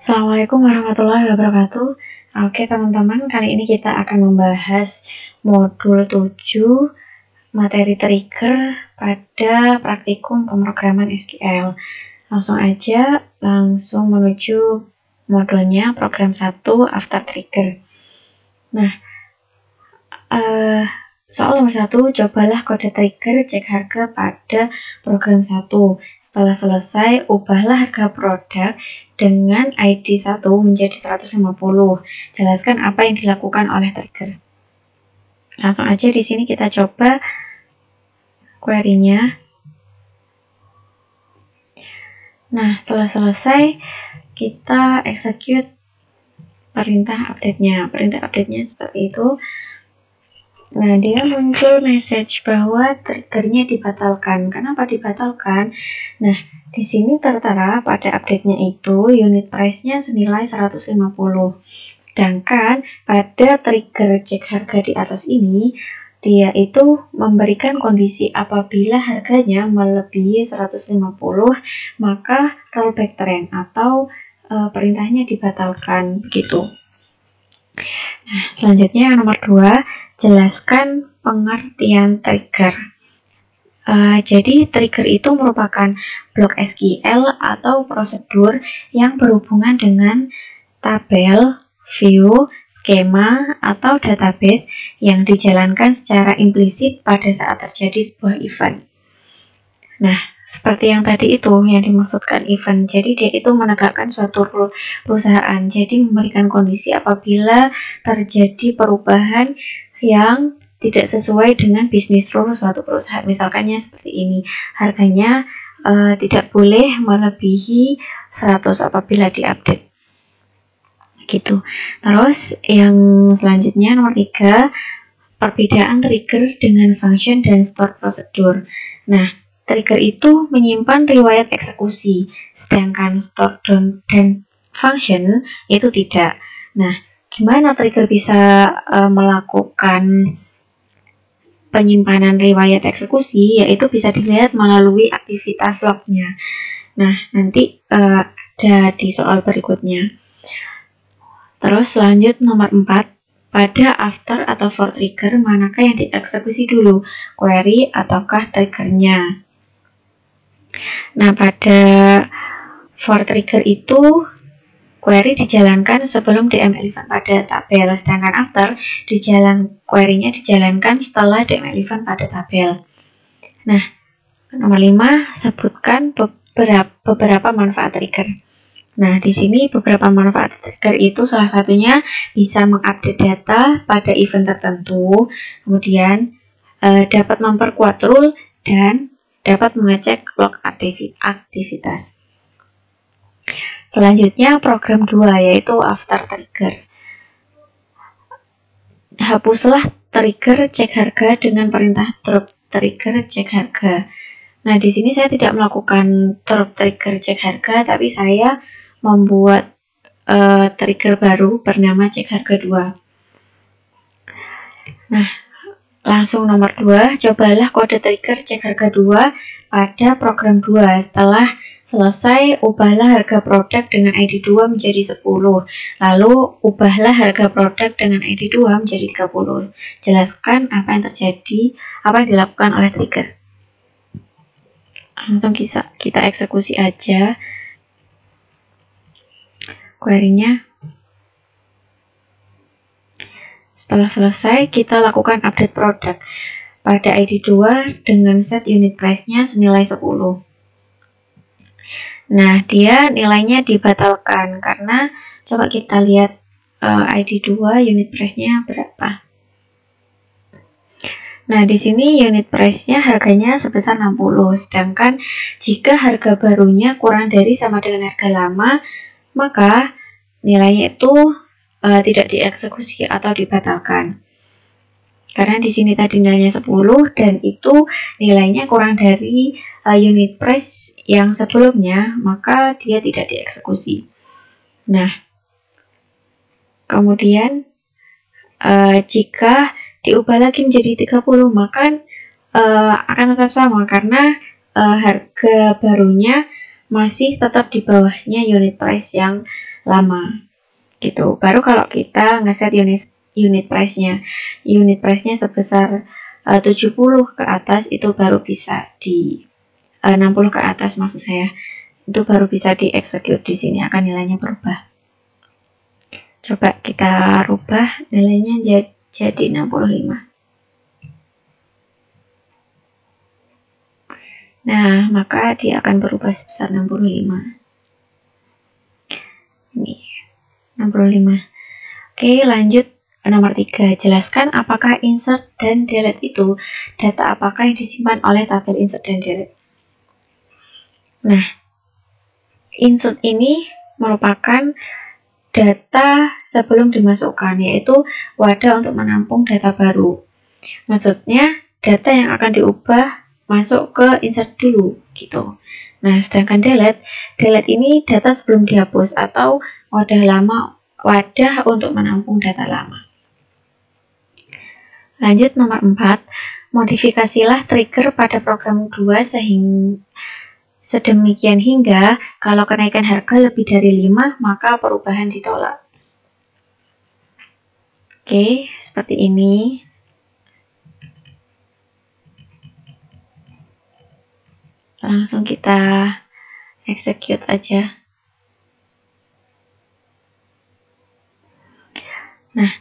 Assalamualaikum warahmatullahi wabarakatuh. Oke teman-teman, kali ini kita akan membahas modul 7 materi trigger pada praktikum pemrograman SQL. Langsung menuju modulnya program 1 after trigger. Nah, soal nomor 1, cobalah kode trigger cek harga pada program 1. Setelah selesai, ubahlah harga produk dengan ID 1 menjadi 150. Jelaskan apa yang dilakukan oleh trigger. Langsung aja di sini kita coba query-nya. Nah, setelah selesai, kita execute perintah update-nya. Perintah update-nya seperti itu. Nah, dia muncul message bahwa triggernya dibatalkan. Kenapa dibatalkan? Nah, di sini tertera pada update-nya itu unit price-nya senilai 150. Sedangkan pada trigger cek harga di atas ini, dia itu memberikan kondisi apabila harganya melebihi 150, maka rollback trend atau perintahnya dibatalkan begitu. Nah, selanjutnya nomor 2, jelaskan pengertian trigger. Jadi trigger itu merupakan blok SQL atau prosedur yang berhubungan dengan tabel, view, skema, atau database yang dijalankan secara implisit pada saat terjadi sebuah event. Nah, seperti yang tadi itu yang dimaksudkan event. Jadi dia itu menegakkan suatu perusahaan. Jadi memberikan kondisi apabila terjadi perubahan yang tidak sesuai dengan bisnis rule suatu perusahaan. Misalkannya seperti ini. Harganya tidak boleh melebihi 100 apabila diupdate. Gitu. Terus yang selanjutnya nomor 3, perbedaan trigger dengan function dan store prosedur. Nah, trigger itu menyimpan riwayat eksekusi, sedangkan store dan function itu tidak. Nah, gimana trigger bisa melakukan penyimpanan riwayat eksekusi? Yaitu bisa dilihat melalui aktivitas lognya. Nah, nanti ada di soal berikutnya. Terus lanjut nomor 4. Pada after atau for trigger, manakah yang dieksekusi dulu? Query ataukah triggernya? Nah, pada for trigger itu query dijalankan sebelum DML event pada tabel, sedangkan after query-nya dijalankan setelah DML event pada tabel. Nah, nomor 5, sebutkan beberapa manfaat trigger. Nah, di sini beberapa manfaat trigger itu salah satunya bisa mengupdate data pada event tertentu, kemudian dapat memperkuat rule dan dapat mengecek log aktivitas. Selanjutnya program 2 yaitu after trigger. Hapuslah trigger cek harga dengan perintah drop trigger cek harga. Nah, di sini saya tidak melakukan drop trigger cek harga, tapi saya membuat trigger baru bernama cek harga 2. Nah, langsung nomor 2, cobalah kode trigger cek harga 2 pada program 2. Setelah selesai, ubahlah harga produk dengan ID 2 menjadi 10. Lalu, ubahlah harga produk dengan ID 2 menjadi 30. Jelaskan apa yang terjadi, apa yang dilakukan oleh trigger. Langsung kita eksekusi aja query-nya. Setelah selesai, kita lakukan update produk pada ID 2 dengan set unit price-nya senilai 10. Nah, dia nilainya dibatalkan karena coba kita lihat ID 2 unit price-nya berapa. Nah, di sini unit price-nya harganya sebesar 60, sedangkan jika harga barunya kurang dari sama dengan harga lama, maka nilainya itu tidak dieksekusi atau dibatalkan. Karena di sini tadi nilainya 10 dan itu nilainya kurang dari unit price yang sebelumnya, maka dia tidak dieksekusi. Nah, kemudian jika diubah lagi menjadi 30, maka akan tetap sama karena harga barunya masih tetap di bawahnya unit price yang lama gitu. Baru kalau kita ngeset unit price-nya sebesar 70 ke atas, itu baru bisa di 60 ke atas maksud saya, itu baru bisa di-execute. Di sini akan nilainya berubah. Coba kita rubah nilainya jadi 65. Nah, maka dia akan berubah sebesar 65. Ini 65. Oke, lanjut nomor 3. Jelaskan apakah insert dan delete itu data apakah yang disimpan oleh tabel insert dan delete. Nah, insert ini merupakan data sebelum dimasukkan, yaitu wadah untuk menampung data baru. Maksudnya, data yang akan diubah masuk ke insert dulu gitu. Nah, sedangkan delete ini data sebelum dihapus atau wadah untuk menampung data lama. Lanjut nomor 4, modifikasilah trigger pada program 2 sedemikian hingga kalau kenaikan harga lebih dari 5 maka perubahan ditolak. Oke, seperti ini. Langsung kita execute aja. Nah,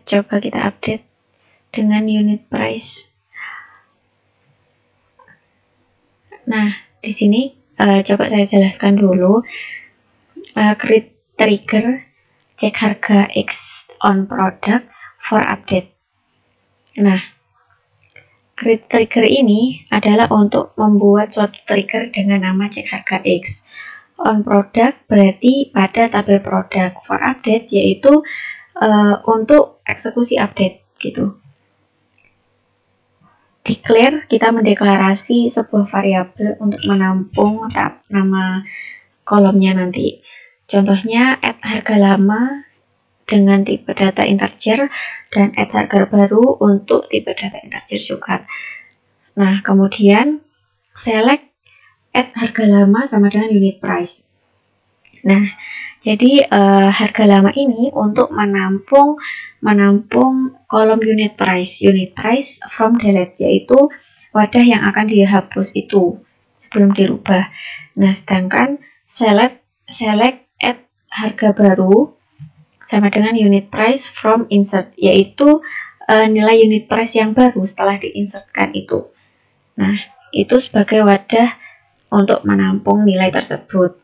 coba kita update dengan unit price. Nah, di sini coba saya jelaskan dulu. Create trigger cek harga X on product for update. Nah, create trigger ini adalah untuk membuat suatu trigger dengan nama cek harga X. On product berarti pada tabel produk. For update yaitu untuk eksekusi update gitu. Declare, kita mendeklarasi sebuah variabel untuk menampung nama kolomnya nanti. Contohnya add harga lama dengan tipe data integer dan add harga baru untuk tipe data integer juga. Nah, kemudian select add harga lama sama dengan unit price. Nah, jadi harga lama ini untuk menampung kolom unit price from delete, yaitu wadah yang akan dihapus itu sebelum dirubah. Nah, sedangkan select add harga baru sama dengan unit price from insert, yaitu nilai unit price yang baru setelah diinsertkan itu. Nah, itu sebagai wadah untuk menampung nilai tersebut.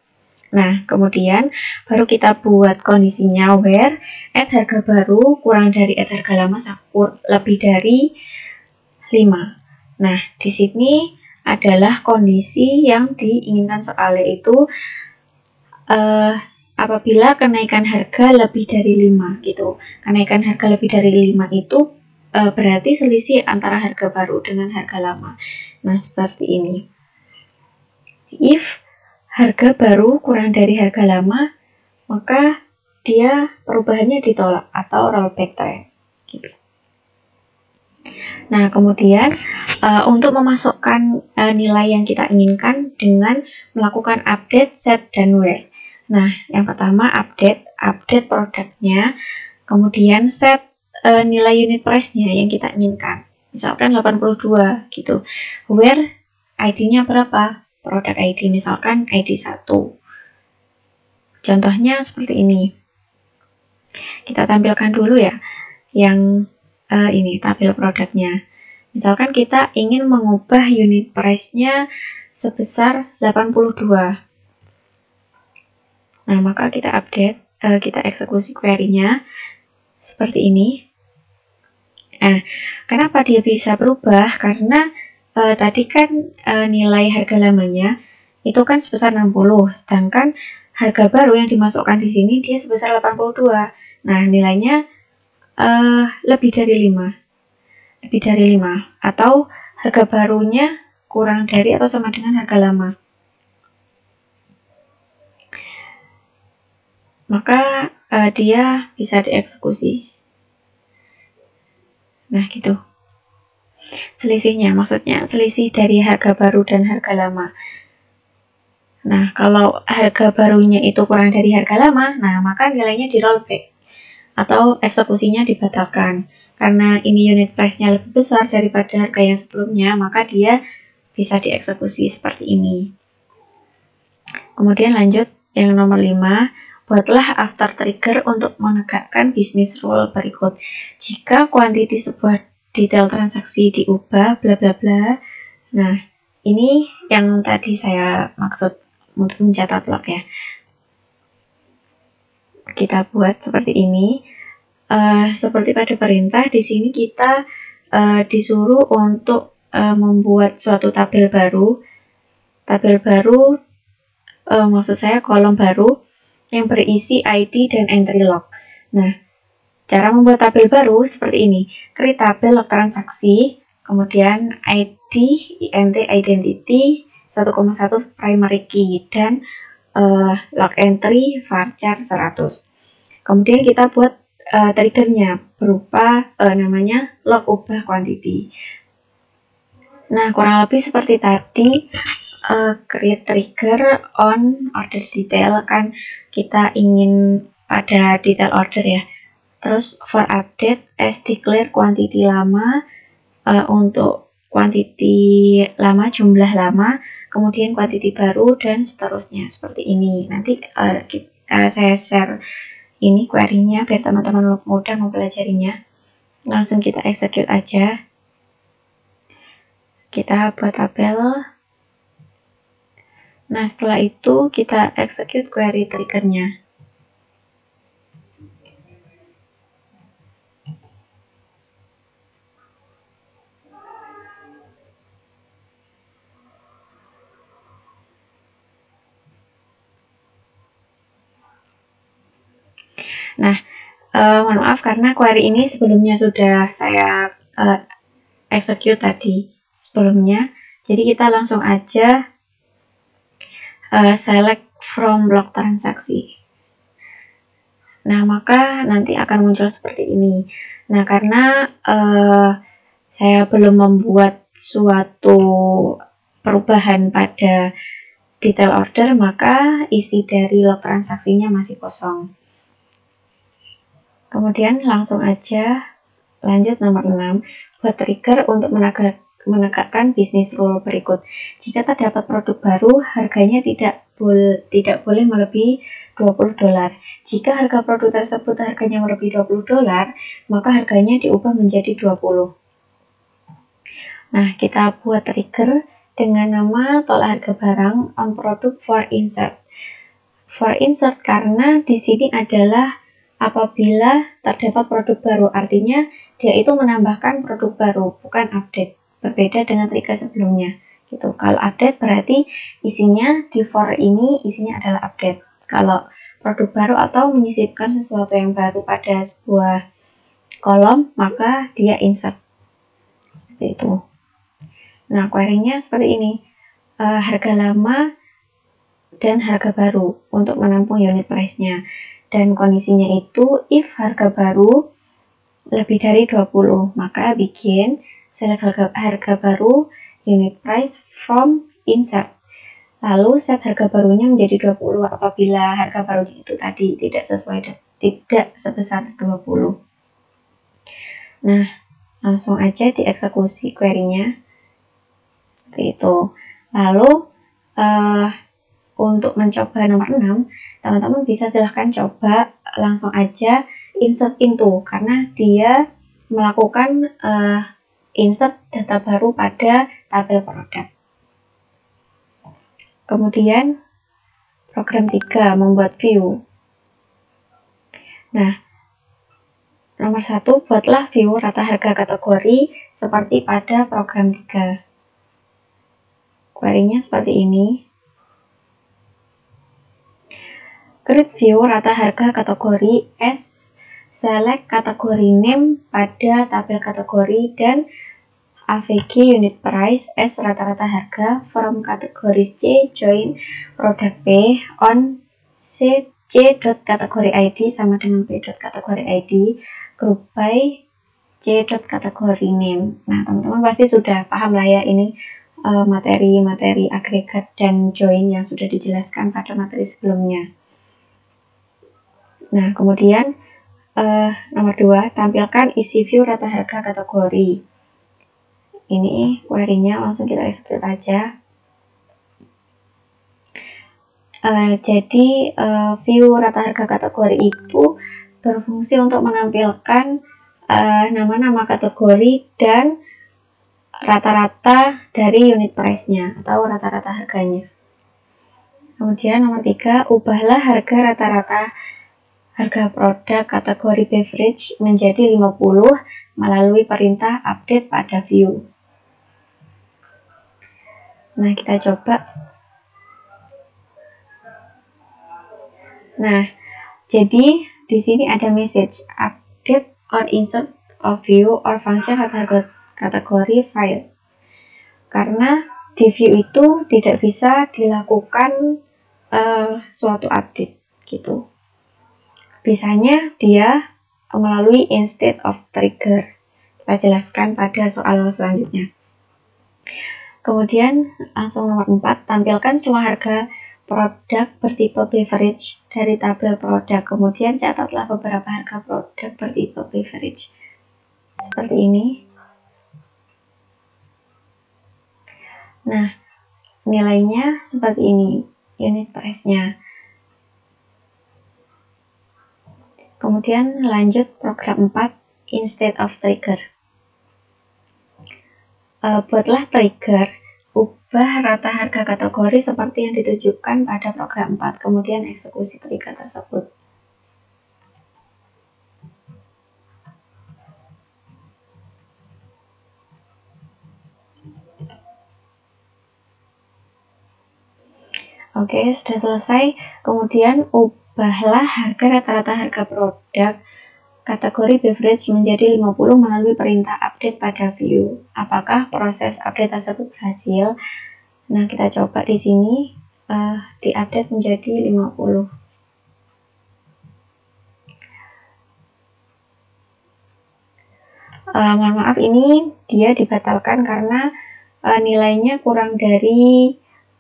Nah, kemudian baru kita buat kondisinya where add harga baru kurang dari add harga lama lebih dari 5. Nah, di sini adalah kondisi yang diinginkan soal, yaitu apabila kenaikan harga lebih dari 5 gitu. Kenaikan harga lebih dari 5 itu berarti selisih antara harga baru dengan harga lama. Nah, seperti ini. If harga baru kurang dari harga lama, maka dia perubahannya ditolak atau rollback trend gitu. Nah, kemudian untuk memasukkan nilai yang kita inginkan dengan melakukan update, set, dan where. Nah, yang pertama update produknya, kemudian set nilai unit price-nya yang kita inginkan. Misalkan 82 gitu. Where ID-nya berapa? Produk ID, misalkan ID 1. Contohnya seperti ini. Kita tampilkan dulu ya yang ini tabel produknya. Misalkan kita ingin mengubah unit price-nya sebesar 82. Nah, maka kita update, kita eksekusi query-nya seperti ini. Nah, kenapa dia bisa berubah? Karena tadi kan nilai harga lamanya itu kan sebesar 60, sedangkan harga baru yang dimasukkan di sini dia sebesar 82. Nah, nilainya lebih dari 5. Lebih dari 5 atau harga barunya kurang dari atau sama dengan harga lama. Maka dia bisa dieksekusi. Nah, gitu. Selisihnya, maksudnya selisih dari harga baru dan harga lama. Nah, kalau harga barunya itu kurang dari harga lama, nah maka nilainya di rollback atau eksekusinya dibatalkan. Karena ini unit price-nya lebih besar daripada harga yang sebelumnya, maka dia bisa dieksekusi seperti ini. Kemudian lanjut yang nomor 5, buatlah after trigger untuk menegakkan bisnis rule berikut. Jika kuantiti sebuah detail transaksi diubah, bla bla bla. Nah, ini yang tadi saya maksud untuk mencatat log ya. Kita buat seperti ini. Seperti pada perintah, di sini kita disuruh untuk membuat suatu tabel baru. Tabel baru, maksud saya kolom baru yang berisi ID dan entry log. Nah, cara membuat tabel baru seperti ini. Create tabel log transaksi, kemudian ID, INT, identity, 1,1 primary key, dan log entry varchar 100. Kemudian kita buat triggernya berupa namanya log ubah quantity. Nah, kurang lebih seperti tadi, create trigger on order detail, kan kita ingin pada detail order ya. Terus for update as declare quantity lama, untuk quantity lama, jumlah lama, kemudian quantity baru, dan seterusnya seperti ini. Nanti saya share ini query-nya biar teman-teman mudah mempelajarinya. Langsung kita execute aja. Kita buat tabel. Nah, setelah itu kita execute query trigger-nya. Nah, mohon maaf karena query ini sebelumnya sudah saya execute tadi sebelumnya. Jadi kita langsung aja select from block transaksi. Nah, maka nanti akan muncul seperti ini. Nah, karena saya belum membuat suatu perubahan pada detail order, maka isi dari log transaksinya masih kosong. Kemudian langsung aja lanjut nomor 6, buat trigger untuk menegakkan bisnis rule berikut. Jika terdapat produk baru, harganya tidak boleh melebihi $20. Jika harga produk tersebut harganya melebihi $20, maka harganya diubah menjadi 20. Nah, kita buat trigger dengan nama tolak harga barang on product for insert. For insert karena di sini adalah apabila terdapat produk baru, artinya dia itu menambahkan produk baru, bukan update. Berbeda dengan trigger sebelumnya. Gitu. Kalau update berarti isinya di for ini isinya adalah update. Kalau produk baru atau menyisipkan sesuatu yang baru pada sebuah kolom, maka dia insert. Seperti itu. Nah, query-nya seperti ini. Harga lama dan harga baru untuk menampung unit price-nya. Dan kondisinya itu if harga baru lebih dari 20, maka bikin select harga baru unit price from insert. Lalu set harga barunya menjadi 20 apabila harga baru itu tadi tidak sebesar 20. Nah, langsung aja dieksekusi query-nya. Seperti itu. Lalu untuk mencoba nomor 6, teman-teman bisa silahkan coba langsung aja insert into, karena dia melakukan insert data baru pada tabel produk. Kemudian program 3, membuat view. Nah, nomor 1, buatlah view rata harga kategori seperti pada program 3. Query-nya seperti ini. Create view rata harga kategori as select kategori name pada tabel kategori dan AVG unit price as rata-rata harga from kategori C join product B on C.kategori ID sama dengan B.kategori ID group by C.kategori name. Nah, teman-teman pasti sudah paham lah ya ini materi-materi agregat dan join yang sudah dijelaskan pada materi sebelumnya. Nah, kemudian nomor 2, tampilkan isi view rata harga kategori. Ini query-nya langsung kita execute aja. Jadi view rata harga kategori itu berfungsi untuk menampilkan nama-nama kategori dan rata-rata dari unit price-nya atau rata-rata harganya. Kemudian nomor 3, ubahlah harga rata-rata harga produk kategori beverage menjadi 50 melalui perintah update pada view. Nah, kita coba. Nah, jadi di sini ada message update or insert of view or function rata kategori file. Karena di view itu tidak bisa dilakukan suatu update gitu. Bisanya dia melalui instead of trigger. Kita jelaskan pada soal selanjutnya. Kemudian langsung nomor 4, tampilkan semua harga produk bertipe beverage dari tabel produk. Kemudian catatlah beberapa harga produk bertipe beverage. Seperti ini. Nah, nilainya seperti ini, unit price-nya. Kemudian lanjut program 4, instead of trigger. Buatlah trigger, ubah rata harga kategori seperti yang ditunjukkan pada program 4, kemudian eksekusi trigger tersebut. Oke, sudah selesai. Kemudian ubahlah harga rata-rata harga produk kategori beverage menjadi 50 melalui perintah update pada view. Apakah proses update tersebut berhasil? Nah, kita coba di sini diupdate menjadi 50. Mohon maaf, ini dia dibatalkan karena nilainya kurang dari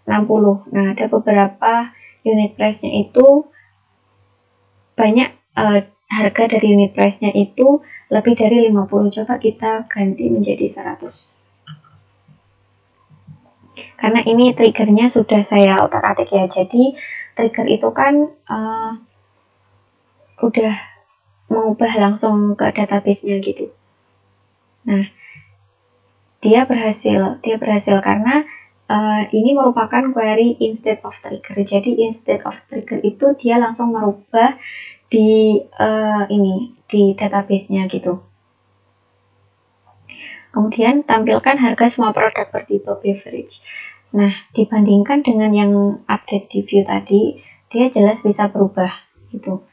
60. Nah, ada beberapa unit price-nya itu banyak harga dari unit price-nya itu lebih dari 50. Coba kita ganti menjadi 100. Karena ini triggernya sudah saya otak-atik ya. Jadi trigger itu kan udah mengubah langsung ke database-nya gitu. Nah, dia berhasil karena ini merupakan query instead of trigger. Jadi instead of trigger itu dia langsung merubah di di database-nya gitu. Kemudian tampilkan harga semua produk bertipe beverage. Nah, dibandingkan dengan yang update di view tadi, dia jelas bisa berubah gitu.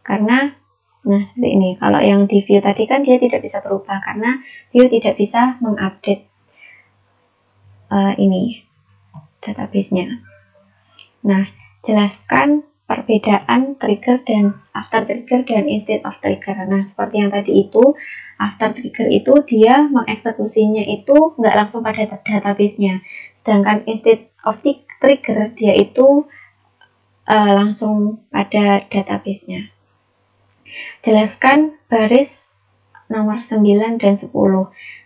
Karena nah seperti ini. Kalau yang di view tadi kan dia tidak bisa berubah karena view tidak bisa mengupdate ini database-nya. Nah, jelaskan perbedaan trigger dan after trigger dan instead of trigger. Nah, seperti yang tadi itu, after trigger itu dia mengeksekusinya itu nggak langsung pada database-nya. Sedangkan instead of trigger dia itu langsung pada database-nya. Jelaskan baris nomor 9 dan 10.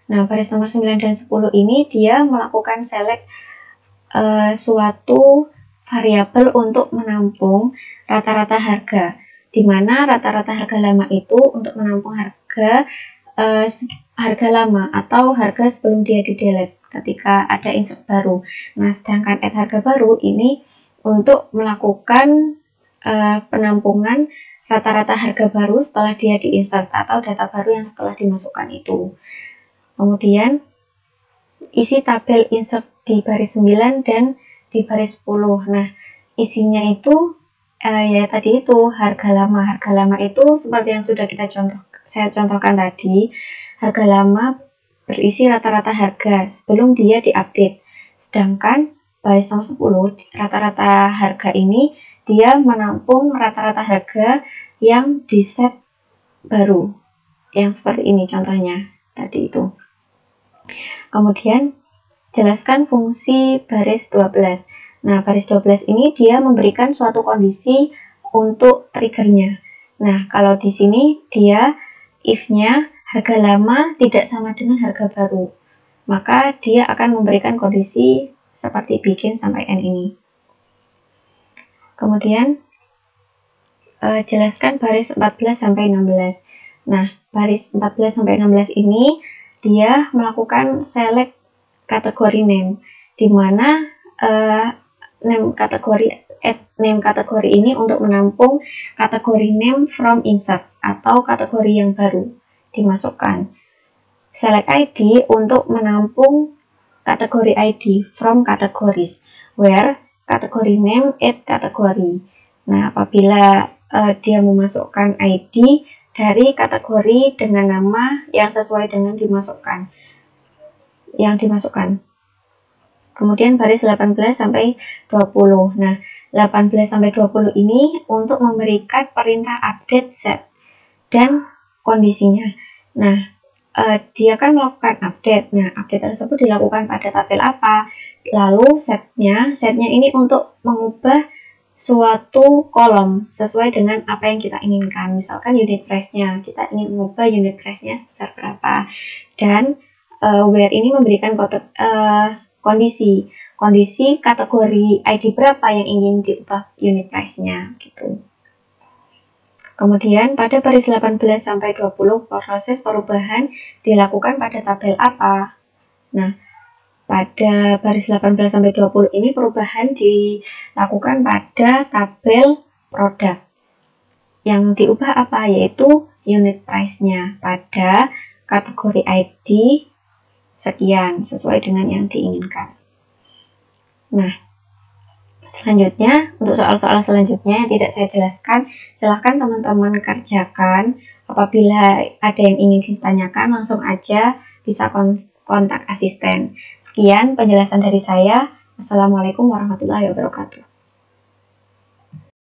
Nah, baris nomor 9 dan 10 ini dia melakukan select suatu variabel untuk menampung rata-rata harga, di mana rata-rata harga lama itu untuk menampung harga lama atau harga sebelum dia di-delete ketika ada insert baru. Nah, sedangkan add harga baru ini untuk melakukan penampungan rata-rata harga baru setelah dia di-insert atau data baru yang setelah dimasukkan itu. Kemudian isi tabel insert di baris 9 dan di baris 10. Nah, isinya itu ya tadi itu harga lama. Harga lama itu seperti yang sudah saya contohkan tadi. Harga lama berisi rata-rata harga sebelum dia diupdate. Sedangkan baris nomor 10, rata-rata harga ini dia menampung rata-rata harga yang di set baru. Yang seperti ini contohnya tadi itu. Kemudian jelaskan fungsi baris 12. Nah, baris 12 ini dia memberikan suatu kondisi untuk triggernya. Nah, kalau di sini dia if-nya harga lama tidak sama dengan harga baru, maka dia akan memberikan kondisi seperti begin sampai end ini. Kemudian jelaskan baris 14 sampai 16. Nah, baris 14 sampai 16 ini dia melakukan select kategori name, di mana name kategori ini untuk menampung kategori name from insert atau kategori yang baru dimasukkan. Select ID untuk menampung kategori ID from categories, where kategori name add kategori. Nah, apabila dia memasukkan ID dari kategori dengan nama yang sesuai dengan yang dimasukkan. Kemudian baris 18 sampai 20. Nah, 18 sampai 20 ini untuk memberikan perintah update set dan kondisinya. Nah, dia akan melakukan update. Nah, update tersebut dilakukan pada tabel apa? Lalu setnya ini untuk mengubah suatu kolom sesuai dengan apa yang kita inginkan. Misalkan unit price-nya, kita ingin mengubah unit price-nya sebesar berapa. Dan where ini memberikan kondisi kategori ID berapa yang ingin diubah unit price-nya gitu. Kemudian pada baris 18 sampai 20 proses perubahan dilakukan pada tabel apa? Nah, pada baris 18 sampai 20 ini perubahan dilakukan pada tabel produk. Yang diubah apa? Yaitu unit price-nya pada kategori ID sekian sesuai dengan yang diinginkan. Nah, selanjutnya untuk soal-soal selanjutnya yang tidak saya jelaskan, silahkan teman-teman kerjakan. Apabila ada yang ingin ditanyakan, langsung aja bisa kontak asisten. Sekian penjelasan dari saya. Wassalamualaikum warahmatullahi wabarakatuh.